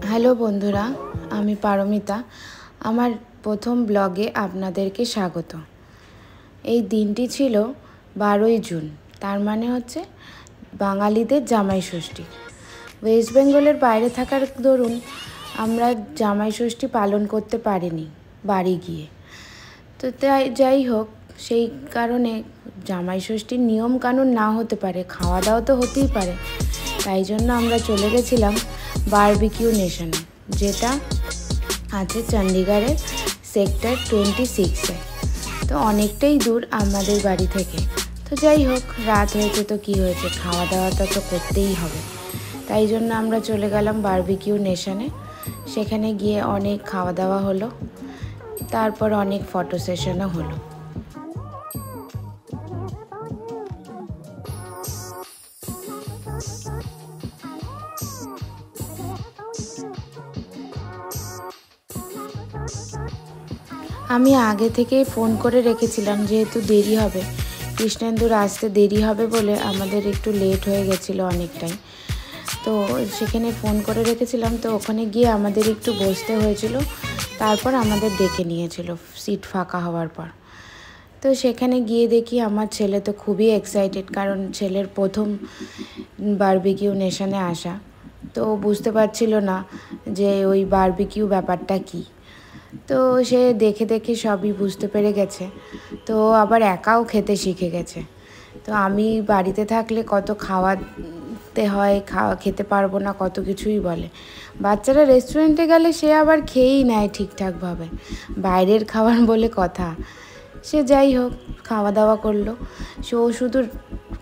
Hello বন্ধুরা, আমি পারমিতা। আমার প্রথম ব্লগে আপনাদেরকে স্বাগত। এই দিনটি ছিল 12ই জুন, তার মানে হচ্ছে বাঙালিদের জামাই ষষ্ঠী। ওয়েস্ট বেঙ্গলের বাইরে থাকার দরুন আমরা জামাই ষষ্ঠী পালন করতে পারিনি বাড়ি গিয়ে। তো তাই যাই হোক, সেই কারণে জামাই ষষ্ঠীর নিয়ম কানুন না হতে পারে, খাওয়া দাওয়া তো হতেই পারে। তাই জন্য আমরা চলে গেছিলাম বারবিকিউ নেশনে, যেটা আছে চণ্ডীগড়ের সেক্টর 26-এ। তো অনেকটাই দূর আমাদের বাড়ি থেকে। তো যাই হোক, রাত হয়েছে তো কি হয়েছে, খাওয়া দাওয়াটা তো করতেই হবে। তাই জন্য আমরা চলে গেলাম বারবিকিউ নেশনে। সেখানে গিয়ে অনেক খাওয়া দাওয়া হলো, তারপর অনেক ফটো সেশনও হলো। আমি আগে থেকেই ফোন করে রেখেছিলাম, যেহেতু দেরি হবে, কৃষ্ণেন্দুর আসতে দেরি হবে বলে আমাদের একটু লেট হয়ে গেছিলো অনেকটাই। তো সেখানে ফোন করে রেখেছিলাম, তো ওখানে গিয়ে আমাদের একটু বসতে হয়েছিল। তারপর আমাদের ডেকে নিয়েছিল সিট ফাঁকা হওয়ার পর। তো সেখানে গিয়ে দেখি আমার ছেলে তো খুবই এক্সাইটেড, কারণ ছেলের প্রথম বারবিকিউ নেশনে আসা। তো বুঝতে পারছিল না যে ওই বারবিকিউ ব্যাপারটা কী। তো সে দেখে দেখে সবই বুঝতে পেরে গেছে। তো আবার একাও খেতে শিখে গেছে। তো আমি বাড়িতে থাকলে কত খাওয়াতে হয়, খেতে পারবো না, কত কিছুই বলে। বাচ্চারা রেস্টুরেন্টে গেলে সে আবার খেয়েই নেয় ঠিকঠাকভাবে, বাইরের খাবার বলে কথা। সে যাই হোক, খাওয়া দাওয়া করলো। ও শুধু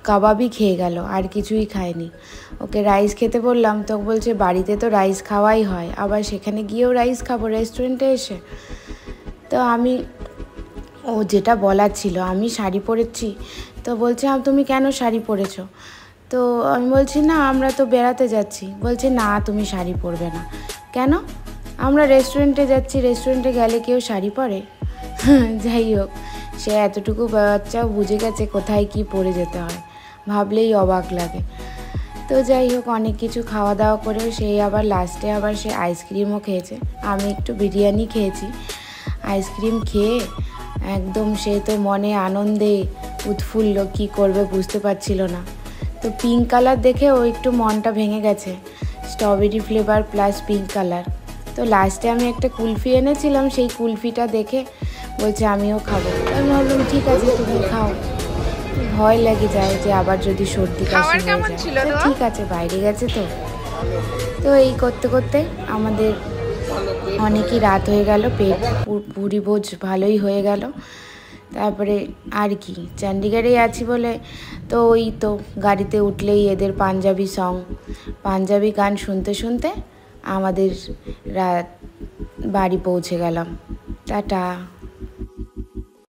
কাবাবই খেয়ে গেল, আর কিছুই খায়নি। ওকে রাইস খেতে বললাম, তো বলছে বাড়িতে তো রাইস খাওয়াই হয়, আবার সেখানে গিয়েও রাইস খাবো রেস্টুরেন্টে এসে। তো ও যেটা বলার ছিল, আমি শাড়ি পরেছি, তো বলছে তুমি কেন শাড়ি পরেছো? তো আমি বলছি না, আমরা তো বেড়াতে যাচ্ছি। বলছে না, তুমি শাড়ি পরবে না। কেন? আমরা রেস্টুরেন্টে যাচ্ছি, রেস্টুরেন্টে গেলে কেউ শাড়ি পরে? যাই হোক, সে এতটুকু বাচ্চাও বুঝে গেছে কোথায় কি পরে যেতে হয়, ভাবলেই অবাক লাগে। তো যাই হোক, অনেক কিছু খাওয়া দাওয়া করেও সেই আবার লাস্টে আবার সে আইসক্রিমও খেয়েছে। আমি একটু বিরিয়ানি খেয়েছি। আইসক্রিম খেয়ে একদম সে তো মনে আনন্দে উৎফুল্ল, কী করবে বুঝতে পারছিল না। তো পিঙ্ক কালার দেখে ও একটু মনটা ভেঙে গেছে, strawberry flavour plus pink colour. তো লাস্টে আমি একটা কুলফি এনেছিলাম, সেই কুলফিটা দেখে বলছে আমিও খাবো। আমি বললাম ঠিক আছে, তুমি খাও। ভয় লেগে যায় যে আবার যদি সর্দি কাশি হয়ে যায়। তো ঠিক আছে, বাইরে গেছে তো। তো এই করতে করতে আমাদের অনেকই রাত হয়ে গেল, পেট পুরি ভোজ ভালোই হয়ে গেল। তারপরে আর কি, চণ্ডীগড়েই আছি বলে তো ওই তো গাড়িতে উঠলেই এদের পাঞ্জাবি সং, পাঞ্জাবি গান শুনতে শুনতে আমাদের বাড়ি পৌঁছে গেলাম। টাটা।